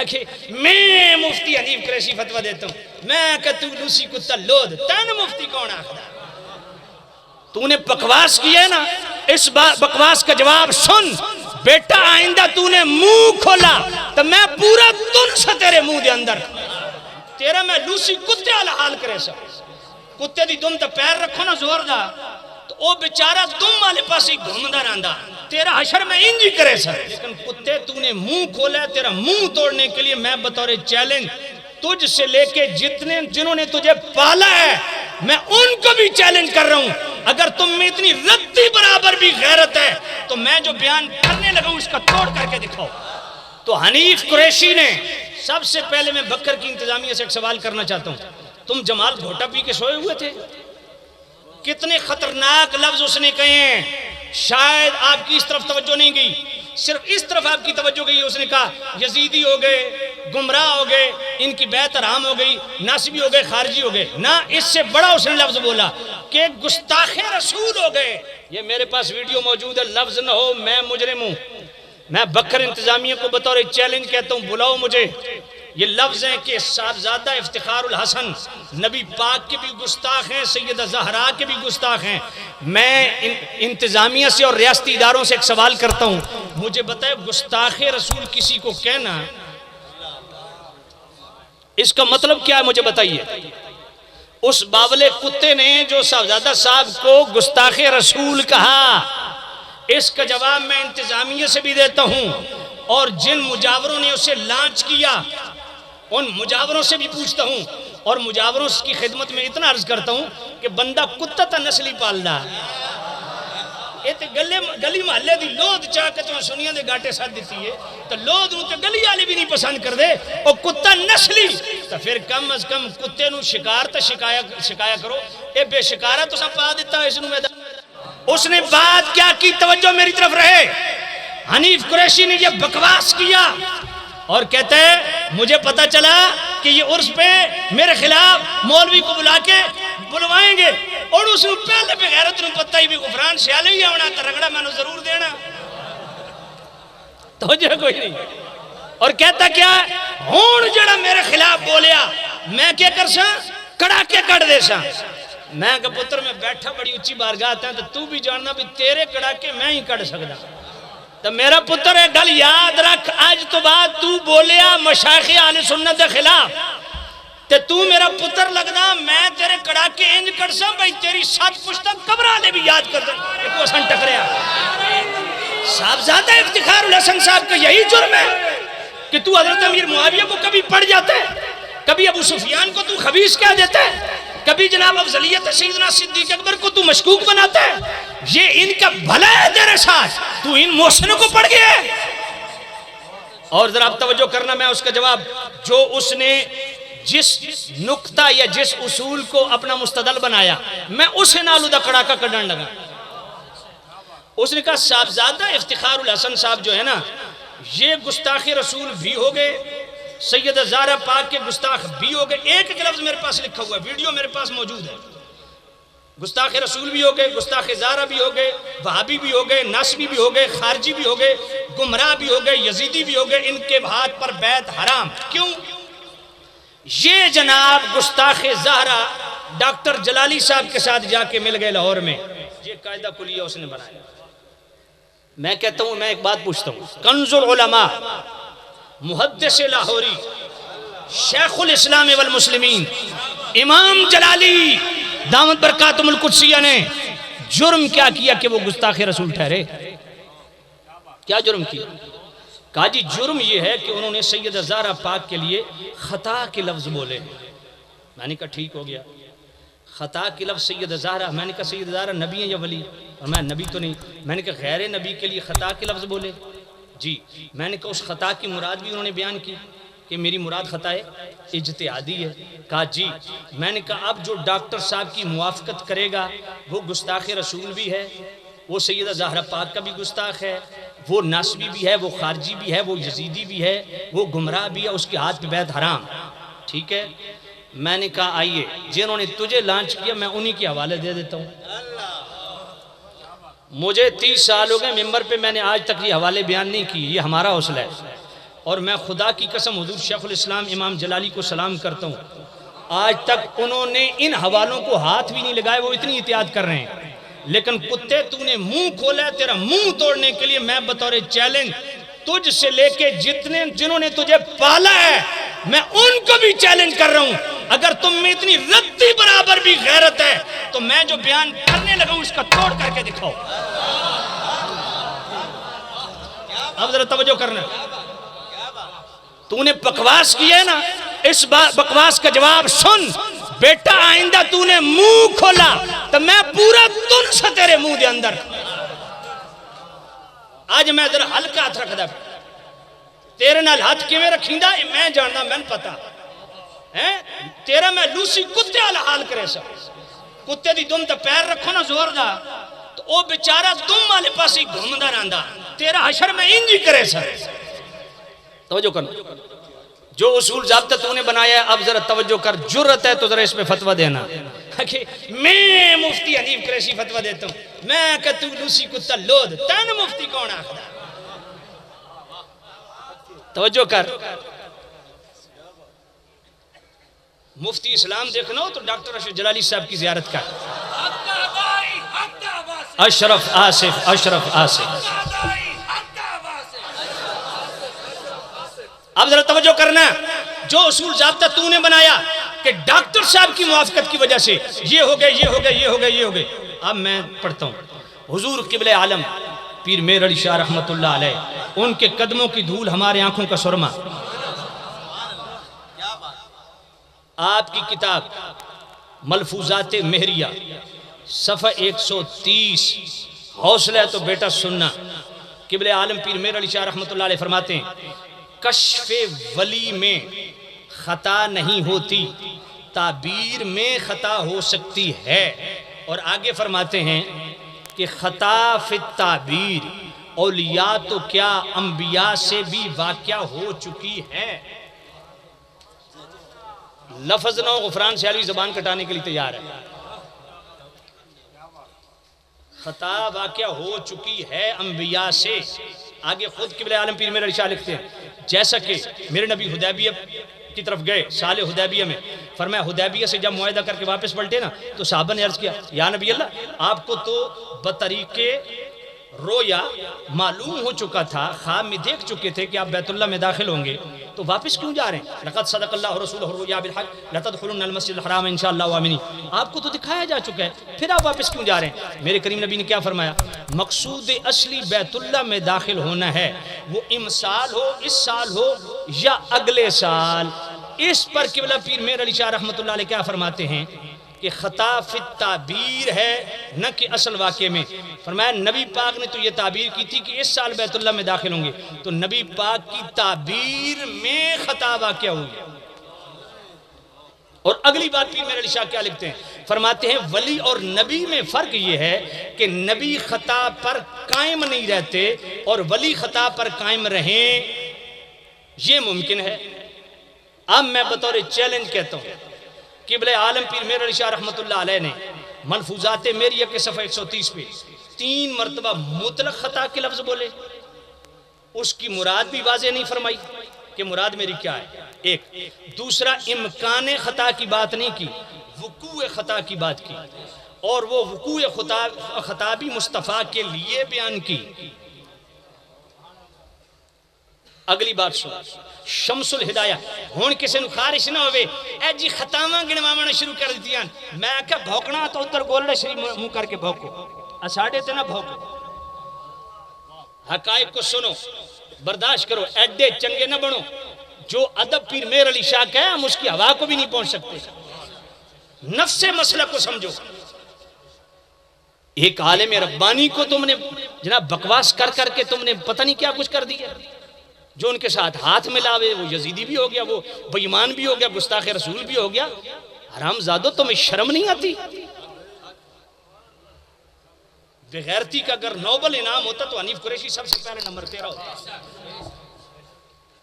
کہ میں مفتی حنیف قریشی فتوہ دیتا ہوں، میں کہ تو لوسی کتا لود تین مفتی کون آخدا؟ تو نے بکواس کی ہے نا، اس بکواس کا جواب سن بیٹا، آئندہ تو نے منہ کھولا تو میں پورا تن سا تیرے منہ دے اندر تیرا میں لوسی کتے والا حال کرے سا، کتے دی دم تا پیر رکھو نا زور دا تو او بیچارہ دم والے پاس ہی گھومدا رہندا، تیرا حشر میں انجی کرے سا، لیکن کتے تو نے منہ کھولا ہے، تیرا منہ توڑنے کے لیے میں بطور چیلنج تجھ سے لے کے جنہوں نے تجھے پالا ہے میں ان کو بھی چیلنج کر رہا ہوں، اگر تم میں اتنی ردی برابر بھی غیرت ہے تو میں جو بیان کرنے لگا ہوں اس کا توڑ کر کے دکھاؤ۔ تو حنیف قریشی نے سب سے پہلے میں بکر کی انتظامیہ سے ایک سوال کرنا چاہتا ہوں، تم جمال گھوٹا پی کے سوئے ہوئے تھے؟ کتنے خطرناک لفظ اس نے کہے ہیں، شاید آپ کی اس طرف توجہ نہیں گئی، صرف اس طرف آپ کی توجہ گئی، اس نے کہا یزیدی ہو گئے، گمراہ ہو گئے، ان کی بیعت حرام ہو گئی، ناسبی ہو گئے، خارجی ہو گئے، نہ اس سے بڑا اس نے لفظ بولا کہ گستاخ رسول ہو گئے۔ یہ میرے پاس ویڈیو موجود ہے، لفظ نہ ہو میں مجرم ہوں، میں بکر انتظامیہ کو بطور چیلنج کہتا ہوں، بلاؤ مجھے۔ یہ لفظ ہیں کہ صاحبزادہ افتخار الحسن نبی پاک کے بھی گستاخ ہیں، سیدہ زہرا کے بھی گستاخ ہیں۔ میں انتظامیہ سے اور ریاستی اداروں سے ایک سوال کرتا ہوں، مجھے بتائے گستاخ رسول کسی کو کہنا اس کا مطلب کیا ہے؟ مجھے بتائیے۔ اس باولے کتے نے جو صاحبزادہ صاحب کو گستاخ رسول کہا، اس کا جواب میں انتظامیہ سے بھی دیتا ہوں، اور جن مجاوروں نے اسے لانچ کیا ان مجاوروں سے بھی پوچھتا ہوں، اور مجاوروں کی خدمت میں اتنا عرض کرتا ہوں کہ بندہ کتا تا نسلی پالدا یہ تے گلی محلے دی لود چاہ کے تو سنیاں دے گاٹے ساتھ دیتی ہے تو لود نو تے گلی آلی بھی نہیں پسند کر دے، اور کتا نسلی تو پھر کم از کم کتے نو شکار تا شکایا کرو، اے بے شکارہ تو سا پا دیتا ہے اس نو میدان۔ اس نے بات کیا کی، توجہ میری طرف رہے، حنیف قریشی نے یہ بکواس کیا اور کہتے ہیں مجھے پتا چلا کہ یہ عرس پہ میرے خلاف مولوی کو بلا کے بلوائیں گے، اور اس نے پہلے پہ غیرت نے پتہ ہی بھی غفران سیالے ہی ہونا تا رگڑا میں نے ضرور دینا، توجہ کوئی نہیں، اور کہتا کیا ہون جڑا میرے خلاف بولیا میں کیا کر سا کڑا کے کڑ دے سا، میں کہ پتر میں بیٹھا بڑی اچھی بارگاہ آتا ہے تو بھی جاننا بھی تیرے کڑا کے میں ہی کڑ سکتا، تو میرا پتر ہے گل یاد رکھ، آج تو بعد تو بولیا مشایخ اہل سنت دے خلاف تے تو میرا پتر لگنا، میں تیرے کڑا کے انج کر سا بھئی تیری سات پشتہ قبرہ لے بھی یاد کر دیں، ایک وہ سن ٹکریا۔ صاحبزادہ افتخار الحسن صاحب کا یہی جرم ہے کہ تو حضرت امیر معاویہ کو کبھی پڑھ جاتا ہے، کبھی ابو سفیان کو تو خبیث کہہ دیتا ہے، کبھی جناب افضلیت سیدنا صدیق اکبر کو تو مشکوک بناتا ہے، یہ ان کا بھلا ہے تیرے ساتھ، تو ان محسنوں کو پڑھ گیا ہے۔ اور ذرا آپ توجہ کرنا، میں اس کا جواب جو اس نے جس نقطہ یا جس اصول کو اپنا مستدل بنایا میں اسے نالو دا کڑا کا کڑن لگا۔ اس نے کہا صاحبزادہ افتخار الحسن صاحب جو ہے نا یہ گستاخ رسول بھی ہو گئے، سیدہ زہرا پاک کے گستاخ بھی ہو گئے، ایک ایک لفظ میرے پاس لکھا ہوا ہے، ویڈیو میرے پاس موجود ہے، گستاخ رسول بھی ہو گئے، گستاخ زہرا بھی ہو گئے، وہابی بھی ہو گئے، ناسبی بھی ہو گئے، خارجی بھی ہو گئے، گمراہ بھی ہو گئے، یزیدی بھی ہو گئے، ان کے ہاتھ پر بیعت حرام۔ کیوں؟ یہ جناب گستاخ زہرا ڈاکٹر جلالی صاحب کے ساتھ جا کے مل گئے لاہور میں، یہ قاعدہ کلیہ اس نے بنایا۔ میں کہتا ہوں، میں ایک بات پوچھتا ہوں، کنز العلماء محدث لاہوری شیخ الاسلام والمسلمین امام جلالی دامت برکاتم القدسیہ نے جرم کیا کیا کہ وہ گستاخ رسول ٹھہرے؟ کیا جرم کیا؟ کہا جی جرم یہ ہے کہ انہوں نے سیدہ زہرا پاک کے لیے خطا کے لفظ بولے۔ میں نے کہا ٹھیک ہو گیا، خطا کے لفظ سیدہ زہرا، میں نے کہا سیدہ زہرا نبی ہیں یا ولی؟ اور میں نبی تو نہیں، میں نے کہا غیر نبی کے لیے خطا کے لفظ بولے؟ جی۔ میں نے کہا اس خطا کی مراد بھی انہوں نے بیان کی کہ میری مراد خطا ہے اجتہادی ہے؟ کہا جی۔ میں نے کہا اب جو ڈاکٹر صاحب کی موافقت کرے گا وہ گستاخ رسول بھی ہے، وہ سیدہ زہرا پاک کا بھی گستاخ ہے، وہ ناسبی بھی ہے، وہ خارجی بھی ہے، وہ یزیدی بھی ہے، وہ گمراہ بھی ہے، اس کے ہاتھ پہ بیعت حرام، ٹھیک ہے؟ میں نے کہا آئیے جنہوں نے تجھے لانچ کیا میں انہی کے حوالے دے دیتا ہوں۔ مجھے 30 سال ہو گئے ممبر پہ میں نے آج تک یہ حوالے بیان نہیں کی، یہ ہمارا حوصلہ ہے۔ اور میں خدا کی قسم حضور شیخ الاسلام امام جلالی کو سلام کرتا ہوں، آج تک انہوں نے ان حوالوں کو ہاتھ بھی نہیں لگائے، وہ اتنی احتیاط کر رہے ہیں، لیکن کتے تو نے منہ کھولا ہے، تیرا منہ توڑنے کے لیے میں بطور چیلنج تجھ سے لے کے جنہوں نے تجھے پالا ہے میں ان کو بھی چیلنج کر رہا ہوں، اگر تم میں اتنی رتی برابر بھی غیرت ہے تو میں جو بیان کرنے لگا ہوں اس کا توڑ کر کے دکھاؤ۔ اب ذرا توجہ کرنا، تو نے بکواس کیا ہے نا، اس بکواس کا جواب سن بیٹا، آئندہ تو نے منہ کھولا تو میں پورا تن سا تیرے منہ دے اندر۔ آج میں ذرا ہلکا ہاتھ رکھ دا، تیرے نال ہاتھ کیویں رکھیں دا میں جاننا، میں پتا تیرا میں لوسی کتے والا حال کرے سا، کتے دی دم تے پیر رکھو نا زور دا تو او بیچارہ دم والے پاس ہی گھومدا رہندا، تیرا حشر میں انج ہی کرے سا۔ توجہ کرنا، جو اصول ضابطہ تو نے بنایا ہے اب ذرا توجہ کر، جرت ہے تو ذرا اس پہ فتویٰ دینا کہ میں مفتی حنیف قریشی فتویٰ دیتا ہوں، میں کہ تو لوسی کتا لود، تین مفتی کون آخر؟ توجہ کر، مفتی اسلام دیکھنا ہو تو ڈاکٹر اشرف جلالی صاحب کی زیارت کر، اشرف آصف، اشرف آصف۔ اب ذرا توجہ کرنا، جو اصول ضابطہ تو نے بنایا کہ ڈاکٹر صاحب کی موافقت کی وجہ سے یہ ہو گئے، یہ ہو گئے، یہ ہو گئے، یہ ہو گئے، اب میں پڑھتا ہوں۔ حضور قبلہ عالم پیر میر علی شاہ رحمت اللہ علیہ، ان کے قدموں کی دھول ہمارے آنکھوں کا سرما۔ آپ کی کتاب ملفوظات مہریہ صفحہ 130، حوصلہ ہے تو بیٹا سننا، قبلہ عالم پیر میر علی شاہ رحمت اللہ علیہ فرماتے ہیں کشف ولی میں خطا نہیں ہوتی، تعبیر میں خطا ہو سکتی ہے، اور آگے فرماتے ہیں کہ خطا فی التعبیر اولیاء تو کیا انبیاء سے بھی واقع ہو چکی ہے۔ لفظ نو غفران سے علی زبان کٹانے کے لیے تیار ہے، خطا واقع ہو چکی ہے انبیاء سے۔ آگے خود قبلہ عالم پیر میر علی شاہ لکھتے ہیں جیسا کہ میرے نبی حدیبیہ کی طرف گئے سال حدیبیہ میں، فرمایا حدیبیہ سے جب معاہدہ کر کے واپس پلٹے نا تو صحابہ نے عرض کیا یا نبی اللہ، آپ کو تو بطریق رویا معلوم ہو چکا تھا، خواب میں دیکھ چکے تھے کہ آپ بیت اللہ میں داخل ہوں گے، تو واپس کیوں جا رہے ہیں؟ لقد صدق اللہ رسولہ الرؤیا بالحق لتدخلن المسجد الحرام انشاءاللہ آمنین، آپ کو تو دکھایا جا چکا ہے، پھر آپ واپس کیوں جا رہے ہیں؟ میرے کریم نبی نے کیا فرمایا؟ مقصود اصلی بیت اللہ میں داخل ہونا ہے، وہ امسال ہو، اس سال ہو یا اگلے سال۔ اس پر قبلہ پیر میر علی شاہ رحمت اللہ علیہ کیا فرماتے ہیں کہ خطا فی التعبیر ہے نہ کہ اصل واقعے میں۔ فرمایا نبی پاک نے تو یہ تعبیر کی تھی کہ اس سال بیت اللہ میں داخل ہوں گے، تو نبی پاک کی تعبیر میں خطا واقع ہوئی۔ اور اگلی بات پیر میر علی شاہ کیا لکھتے ہیں؟ فرماتے ہیں ولی اور نبی میں فرق یہ ہے کہ نبی خطا پر قائم نہیں رہتے اور ولی خطا پر قائم رہیں، یہ ممکن ہے۔ اب میں بطور چیلنج کہتا ہوں، قبلہ عالم پیر میر علی شاہ رحمت اللہ علیہ نے ملفوظات میریہ کے صفحہ 130 پہ 3 مرتبہ مطلق خطا کے لفظ بولے، اس کی مراد بھی واضح نہیں فرمائی کہ مراد میری کیا ہے، ایک دوسرا امکان خطا کی بات نہیں کی، وقوع خطا کی بات کی، اور وہ وقوع خطا بھی مصطفیٰ کے لیے بیان کی۔ اگلی بات سن، شمس الہدایہ ہون کسی نو خارش نہ ہوئے اے جی خطاواں گنوانا شروع کر دیتیاں، میں کہا بھوکنا تو اتر گولڈ شریف منہ کر کے بھوکو، اساڑے تے نہ بھوکو، حقائق کو سنو، برداشت کرو، ایڈے چنگے نہ بنو۔ جو ادب پیر میر علی شاہ کا ہے ہم اس کی ہوا کو بھی نہیں پہنچ سکتے، نفس مسئلہ کو سمجھو۔ ایک عالم ربانی کو تم نے جناب بکواس کر کر کے تم نے پتہ نہیں کیا کچھ کر دیا، جو ان کے ساتھ ہاتھ ملاوے وہ یزیدی بھی ہو گیا، وہ بے ایمان بھی ہو گیا، گستاخ رسول بھی ہو گیا۔ حرام زادو تمہیں شرم نہیں آتی؟ بغیرتی کا اگر نوبل انعام ہوتا تو حنیف قریشی سب سے پہلے نمبر 13 ہوتا۔